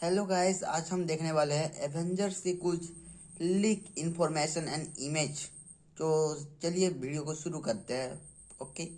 Hello guys, आज हम देखने वाले हैं एवेंजर्स की कुछ लीक इंफॉर्मेशन एंड इमेज। तो चलिए वीडियो को शुरू करते हैं। Okay.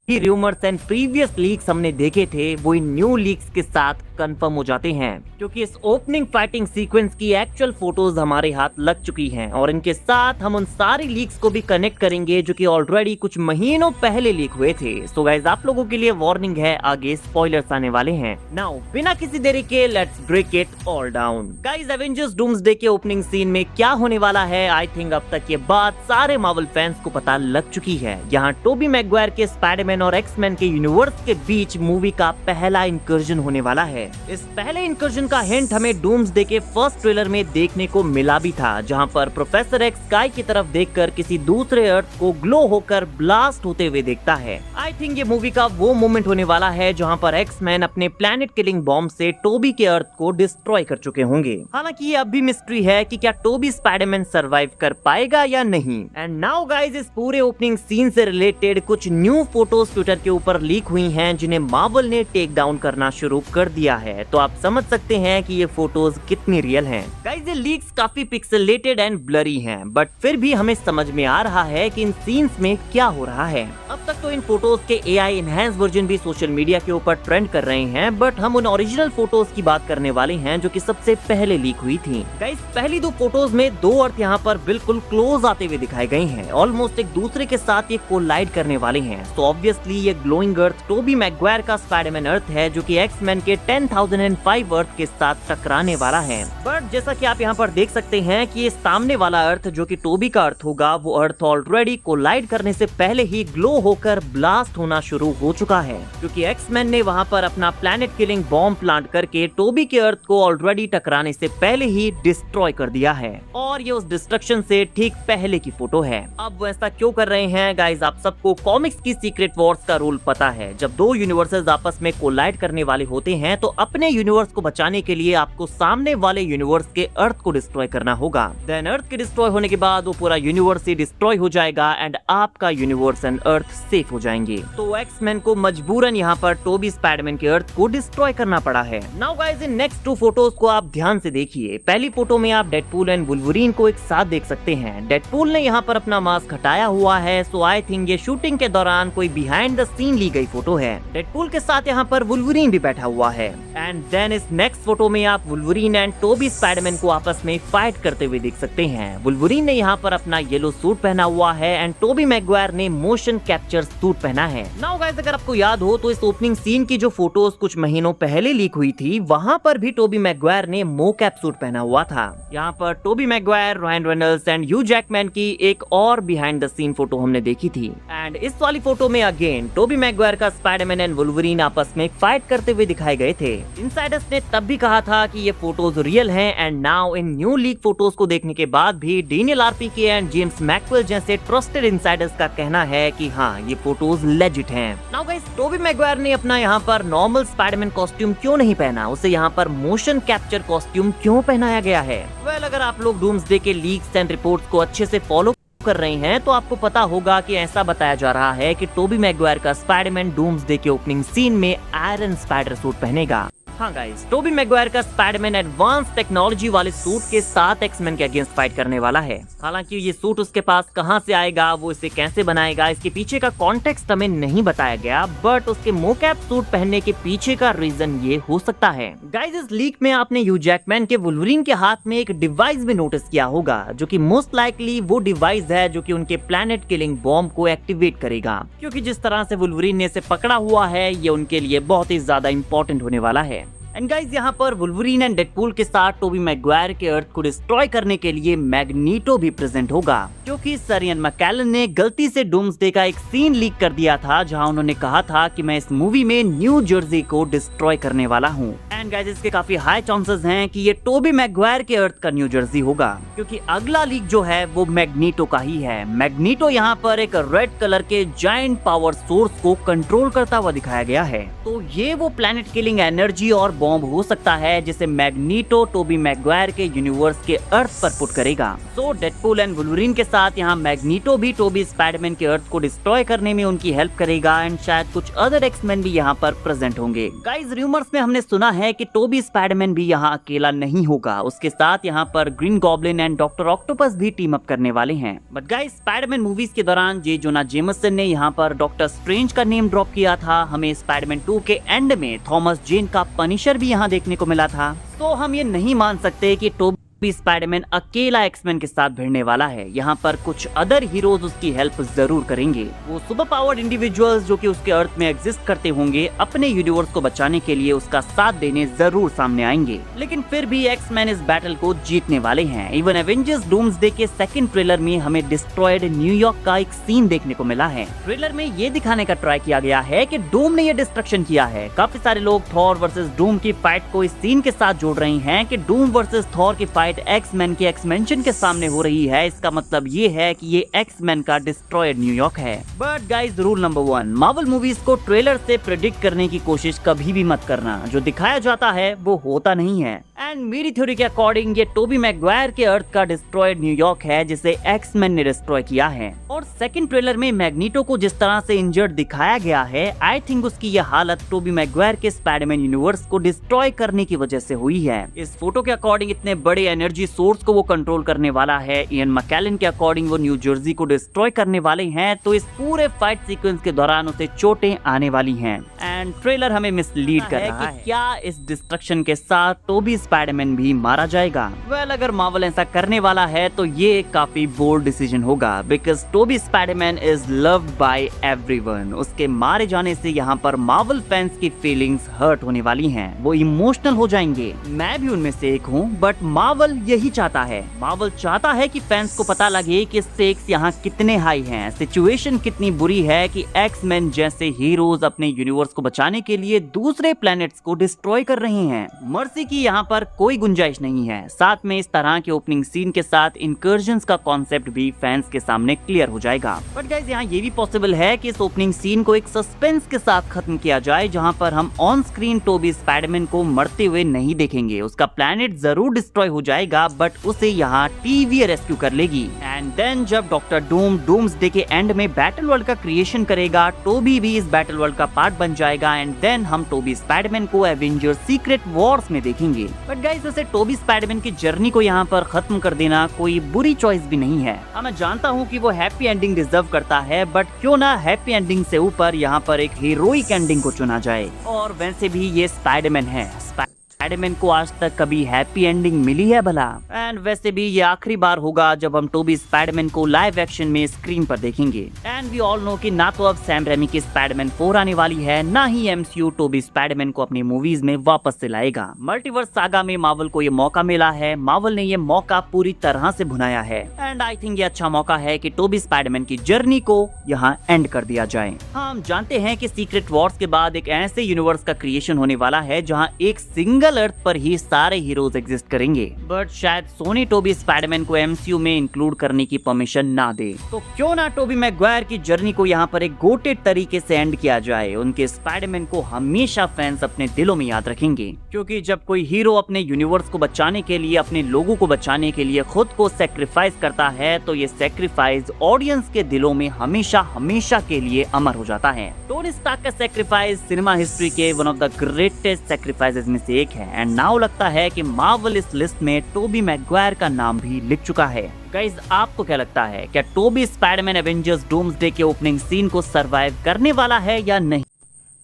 Rumours and previous leaks हमने देखे थे वो इन न्यू लीक्स के साथ कंफर्म हो जाते हैं, क्योंकि इस ओपनिंग फाइटिंग सीक्वेंस की एक्चुअल फोटोज हमारे हाथ लग चुकी हैं और इनके साथ हम उन सारी लीक्स को भी कनेक्ट करेंगे जो कि ऑलरेडी कुछ महीनों पहले लीक हुए थे। सो गाइस, आप लोगों के लिए वार्निंग है, आगे स्पॉयलर्स आने वाले हैं। नाउ बिना किसी देरी के let's break it all down. Guys, Avengers Doomsday के ओपनिंग सीन में क्या होने वाला है, आई थिंक अब तक ये बात सारे मार्वल फैंस को पता लग चुकी है। यहाँ टोबी मैगवायर के स्पाइडरमैन और एक्समैन के यूनिवर्स के बीच मूवी का पहला इंकर्जन होने वाला है। इस पहले इंकर्जन का हिंट हमें डूम्सडे के फर्स्ट ट्रेलर में देखने को मिला भी था, जहां पर प्रोफेसर एक्स स्काई की तरफ देखकर किसी दूसरे अर्थ को ग्लो होकर ब्लास्ट होते हुए देखता है। आई थिंक ये मूवी का वो मोमेंट होने वाला है जहां पर एक्समैन अपने प्लैनेट किलिंग बॉम्ब से टोबी के अर्थ को डिस्ट्रॉय कर चुके होंगे। हालांकि ये अब भी मिस्ट्री है कि क्या टोबी स्पाइडरमैन सरवाइव कर पाएगा या नहीं। एंड नाउ गाइस, इस पूरे ओपनिंग सीन से रिलेटेड कुछ न्यू फोटोज ट्विटर के ऊपर लीक हुई हैं, जिन्हें मार्वल ने टेक डाउन करना शुरू कर दिया है। तो आप समझ सकते हैं कि ये फोटोज कितनी रियल हैं। गाइस, ये लीक्स काफी पिक्सेलेटेड एंड ब्लरी हैं, बट फिर भी हमें समझ में आ रहा है कि इन सीन्स में क्या हो रहा है। अब तक तो इन फोटोज के एआई एनहांस वर्जन भी सोशल मीडिया के ऊपर ट्रेंड कर रहे हैं, बट हम उन ओरिजिनल फोटोज की बात करने वाले हैं जो कि सबसे पहले लीक हुई थी। गाइस, पहली दो फोटोज में दो अर्थ यहाँ पर बिल्कुल क्लोज आते हुए दिखाए गए हैं, ऑलमोस्ट एक दूसरे के साथ ये कोलाइड करने वाले हैं। तो ऑब्वियसली ये ग्लोइंग अर्थ टोबी मैगवायर का स्पाइडरमैन अर्थ है, जो कि एक्समैन के 10,005 अर्थ के साथ टकराने वाला है। बट जैसा कि आप यहाँ पर देख सकते हैं कि ये सामने वाला अर्थ जो कि टोबी का अर्थ होगा, वो अर्थ ऑलरेडी कोलाइड करने से पहले ही ग्लो होकर ब्लास्ट होना शुरू हो चुका है, क्योंकि एक्समैन ने वहाँ पर अपना प्लैनेट किलिंग बॉम्ब प्लांट करके टोबी के अर्थ को ऑलरेडी टकराने से पहले ही डिस्ट्रॉय कर दिया है। और ये उस डिस्ट्रक्शन से ठीक पहले की फोटो है। अब वो ऐसा क्यों कर रहे हैं गाइस, आप सबको कॉमिक्स की सीक्रेट वॉर्स का रूल पता है। जब दो यूनिवर्सेस आपस में कोलाइड करने वाले होते हैं तो अपने यूनिवर्स को बचाने के लिए आपको सामने वाले यूनिवर्स के अर्थ को डिस्ट्रॉय करना होगा। देन अर्थ के डिस्ट्रॉय होने के बाद वो पूरा यूनिवर्स ही डिस्ट्रॉय हो जाएगा एंड आपका यूनिवर्स एंड अर्थ सेफ हो जाएंगे। तो एक्समैन को मजबूरन यहाँ पर टोबी स्पाइडरमैन के अर्थ को डिस्ट्रॉय करना पड़ा है। Now guys, in next two photos को आप ध्यान से देखिए। पहली फोटो में आप डेडपूल एंड वुल्वरीन को एक साथ देख सकते हैं। डेडपूल ने यहाँ पर अपना मास्क हटाया हुआ है, सो आई थिंक ये शूटिंग के दौरान कोई बिहाइंड द सीन ली गई फोटो है। डेडपूल के साथ यहाँ पर वुल्वरीन भी बैठा हुआ है। एंड देन इस नेक्स्ट फोटो में आप वुल्वरीन एंड टोबी स्पाइडरमैन को आपस में फाइट करते हुए देख सकते हैं। वुल्वरीन ने यहाँ पर अपना येलो सूट पहना हुआ है एंड टोबी मैगवायर ने मोशन कैप्चर सूट पहना है। नाउ गाइस, अगर आपको याद हो तो इस ओपनिंग सीन की जो फोटोज कुछ महीनों पहले लीक हुई थी, वहाँ पर भी टोबी मैगवायर ने मोकैप सूट पहना हुआ था। यहाँ पर Toby Maguire, Ryan Reynolds and Hugh Jackman की एक और बिहाइंड द सीन फोटो हमने देखी थी। एंड इस वाली फोटो में अगेन टोबी मैगवायर का स्पाइडरमैन एंड वुल्वरीन आपस में फाइट करते हुए दिखाए गए थे। इनसाइडर्स ने तब भी कहा था कि ये फोटोज रियल हैं and now in new leak photos को देखने के बाद भी डेनियल आरपीके एंड जेम्स मैक्सवेल जैसे ट्रस्टेड इनसाइडर्स का कहना है कि हाँ, ये फोटोज लेजिट हैं। नाउ गाइस, टोबी मैगवायर ने अपना यहाँ पर नॉर्मल स्पाइडरमैन कॉस्ट्यूम क्यों नहीं पहना, उसे यहाँ पर मोशन कैप्चर कॉस्ट्यूम क्यों पहनाया गया है? वेल, अगर आप लोग डूम्सडे के लीक्स एंड रिपोर्ट्स को अच्छे से फॉलो कर रहे हैं तो आपको पता होगा कि ऐसा बताया जा रहा है कि टोबी मैगवायर का स्पाइडरमैन डूम्सडे के ओपनिंग सीन में आयरन स्पाइडर सूट पहनेगा। हाँ गाइस, टोबी मैगवायर का स्पाइडरमैन एडवांस टेक्नोलॉजी वाले सूट के साथ एक्समैन के अगेंस्ट फाइट करने वाला है। हालांकि ये सूट उसके पास कहां से आएगा, वो इसे कैसे बनाएगा, इसके पीछे का कॉन्टेक्स्ट हमें नहीं बताया गया, बट उसके मोकैप सूट पहनने के पीछे का रीजन ये हो सकता है। गाइस, इस लीक में आपने ह्यू जैकमैन के वुल्वरीन के हाथ में एक डिवाइस भी नोटिस किया होगा, जो कि मोस्ट लाइकली वो डिवाइस है जो कि उनके प्लैनेट किलिंग बॉम्ब को एक्टिवेट करेगा, क्योंकि जिस तरह से वुल्वरीन ने इसे पकड़ा हुआ है, ये उनके लिए बहुत ही ज्यादा इंपॉर्टेंट होने वाला है। एंड गाइस, यहाँ पर वुल्वरीन एंड डेडपूल के साथ टोबी मैगवायर के अर्थ को डिस्ट्रॉय करने के लिए मैग्नीटो भी प्रेजेंट होगा, क्योंकि सर इयन मैकेलन ने गलती से डूम्सडे का एक सीन लीक कर दिया था, जहां उन्होंने कहा था कि मैं इस मूवी में न्यू जर्सी को डिस्ट्रॉय करने वाला हूँ। एंड गाइस, इसके काफी हाई चांसेस हैं कि ये टोबी मैगवायर के अर्थ का न्यू जर्सी होगा, क्योंकि अगला लीक जो है वो मैग्नीटो का ही है। मैग्नीटो यहाँ पर एक रेड कलर के जायंट पावर सोर्स को कंट्रोल करता हुआ दिखाया गया है। तो ये वो प्लैनेट किलिंग एनर्जी और बॉम्ब हो सकता है जिसे मैग्नीटो टोबी मैगवायर के यूनिवर्स के अर्थ पर पुट करेगा। सो डेडपूल एंड वुल्वरीन के साथ यहाँ मैग्नीटो भी टोबी स्पाइडरमैन के अर्थ को डिस्ट्रॉय करने में उनकी हेल्प करेगा एंड शायद कुछ अदर एक्समैन भी यहाँ पर प्रेजेंट होंगे। गाइस रूमर्स में हमने सुना है कि टोबी स्पाइडरमैन भी यहाँ अकेला नहीं होगा, उसके साथ यहाँ पर green goblin and doctor octopus भी टीम अप करने वाले हैं। बट गाइस स्पाइडरमैन मूवीज के दौरान जे जोना जेमसन ने यहाँ पर डॉक्टर स्ट्रेंज का नेम ड्रॉप किया था। हमें स्पाइडरमैन 2 के एंड में थॉमस जेन का पनिशर भी यहाँ देखने को मिला था। तो हम ये नहीं मान सकते कि टोबी स्पाइडरमैन अकेला एक्समैन के साथ भिड़ने वाला है। यहाँ पर कुछ अदर हीरोज उसकी हेल्प जरूर करेंगे। वो सुपर पावर्ड इंडिविजुअल्स जो कि उसके अर्थ में एग्जिस्ट करते होंगे अपने यूनिवर्स को बचाने के लिए उसका साथ देने जरूर सामने आएंगे। लेकिन फिर भी एक्समैन इस बैटल को जीतने वाले हैं। इवन एवेंजर्स डूम्सडे के सेकंड ट्रेलर में हमें डिस्ट्रॉयड न्यूयॉर्क का एक सीन देखने को मिला है। ट्रेलर में ये दिखाने का ट्राई किया गया है कि डूम ने ये डिस्ट्रक्शन किया है। काफी सारे लोग थॉर वर्सेस डूम की फाइट को इस सीन के साथ जोड़ रहे हैं कि डूम वर्सेस थॉर की फाइट एक्समैन के एक्समेंशन के सामने हो रही है। इसका मतलब ये है कि ये एक्समैन का डिस्ट्रॉयड न्यूयॉर्क है। But guys rule number 1, Marvel movies को ट्रेलर से प्रेडिक्ट करने की कोशिश कभी भी मत करना। जो दिखाया जाता है वो होता नहीं है। एंड मेरी थ्योरी के अकॉर्डिंग ये टोबी मैगवायर के अर्थ का डिस्ट्रॉयड न्यूयॉर्क है जिसे एक्समैन ने डिस्ट्रॉय किया है। और सेकंड ट्रेलर में मैग्नीटो को जिस तरह से इंजर्ड दिखाया गया है, आई थिंक उसकी यह हालत टोबी मैगवायर के स्पाइडरमैन यूनिवर्स को डिस्ट्रॉय करने की वजह से हुई है। इस फोटो के अकॉर्डिंग इतने बड़े एनर्जी सोर्स को वो कंट्रोल करने वाला है। इयन मैकेलन के अकॉर्डिंग वो न्यू जर्सी को डिस्ट्रॉय करने वाले हैं। तो इस पूरे फाइट सीक्वेंस के दौरान उसे चोटें आने वाली हैं। एंड ट्रेलर हमें मिसलीड कर रहा है कि क्या इस डिस्ट्रक्शन के साथ टोबी स्पाइडरमैन भी मारा जाएगा। वेल अगर मार्वल ऐसा करने वाला है तो ये काफी बोल्ड डिसीजन होगा, because Toby Spiderman is loved by everyone. उसके मारे जाने से यहाँ पर मार्वल फैंस की फीलिंग्स हर्ट होने वाली हैं। वो इमोशनल हो जाएंगे। मैं भी उनमें से एक हूँ, बट मार्वल यही चाहता है। मार्वल चाहता है कि फैंस को पता लगे कि स्टेक्स यहाँ कितने हाई हैं, सिचुएशन कितनी बुरी है कि एक्समैन जैसे हीरोज अपने यूनिवर्स को बचाने के लिए दूसरे प्लैनेट्स को डिस्ट्रॉय कर रहे हैं। मर्सी की यहाँ पर कोई गुंजाइश नहीं है। साथ में इस तरह के ओपनिंग सीन के साथ इंकर्जन्स का कॉन्सेप्ट भी फैंस के सामने क्लियर हो जाएगा। बट गाइस यहाँ ये भी पॉसिबल है कि इस ओपनिंग सीन को एक सस्पेंस के साथ खत्म किया जाए, जहाँ पर हम ऑन स्क्रीन टोबी स्पाइडरमैन को मरते हुए नहीं देखेंगे। उसका प्लैनेट जरूर डिस्ट्रॉय हो जाएगा बट उसे यहाँ टीवी रेस्क्यू कर लेगी। एंड देन जब डॉक्टर डूम डूम्सडे के एंड में बैटल वर्ल्ड का क्रिएशन करेगा, टोबी भी इस बैटल वर्ल्ड का पार्ट बन जाएगा। एंड देन हम टोबी स्पाइडरमैन को एवेंजर्स सीक्रेट वॉर्स में देखेंगे। बट गाइस वैसे टोबी स्पाइडरमैन की जर्नी को यहाँ पर खत्म कर देना कोई बुरी चॉइस भी नहीं है। हाँ मैं जानता हूँ कि वो हैप्पी एंडिंग डिजर्व करता है, बट क्यों ना हैप्पी एंडिंग से ऊपर यहाँ पर एक हीरोइक एंडिंग को चुना जाए। और वैसे भी ये स्पाइडरमैन है। स्पाइडरमैन को आज तक कभी हैप्पी एंडिंग मिली है भला? एंड वैसे भी ये आखिरी बार होगा जब हम टोबी स्पाइडरमैन को लाइव एक्शन में स्क्रीन पर देखेंगे। एंड वी ऑल नो कि ना तो अब सैम रेमी की स्पाइडरमैन 4 आने वाली है, ना ही एमसीयू टोबी स्पाइडरमैन को अपनी मूवीज में वापस से लाएगा। मल्टीवर्स सागा में मार्वल को ये मौका मिला है। मार्वल ने ये मौका पूरी तरह से भुनाया है। एंड आई थिंक ये अच्छा मौका है कि टोबी स्पाइडरमैन की जर्नी को यहाँ एंड कर दिया जाए। हम जानते हैं कि सीक्रेट वॉर्स के बाद एक ऐसे यूनिवर्स का क्रिएशन होने वाला है जहाँ एक सिंगल अर्थ पर ही सारे हीरोज एग्जिस्ट करेंगे। बट शायद सोनी टोबी स्पाइडरमैन को एमसीयू में इंक्लूड करने की परमिशन ना दे। तो क्यों ना टोबी मैगवायर की जर्नी को यहाँ पर एक गोटेड तरीके से एंड किया जाए। उनके स्पाइडरमैन को हमेशा फैंस अपने दिलों में याद रखेंगे, क्योंकि जब कोई हीरो अपने यूनिवर्स को बचाने के लिए, अपने लोगों को बचाने के लिए खुद को सेक्रीफाइस करता है, तो ये सेक्रीफाइस ऑडियंस के दिलों में हमेशा हमेशा के लिए अमर हो जाता है। टोनी स्टार्क का सेक्रीफाइस सिनेमा हिस्ट्री के one of the greatest sacrifices में से एक है। एंड नाउ लगता है कि मार्वल इस लिस्ट में टोबी मैगवायर का नाम भी लिख चुका है। गाइस आपको क्या लगता है, क्या टोबी स्पाइडरमैन एवेंजर्स डूम्सडे के ओपनिंग सीन को सरवाइव करने वाला है या नहीं?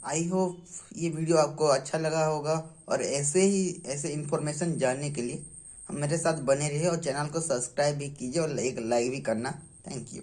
आई होप ये वीडियो आपको अच्छा लगा होगा और ऐसे इंफॉर्मेशन जानने के लिए हम मेरे साथ बने रहिए और चैनल को सब्सक्राइब भी कीजिए और एक लाइक भी करना। Thank you.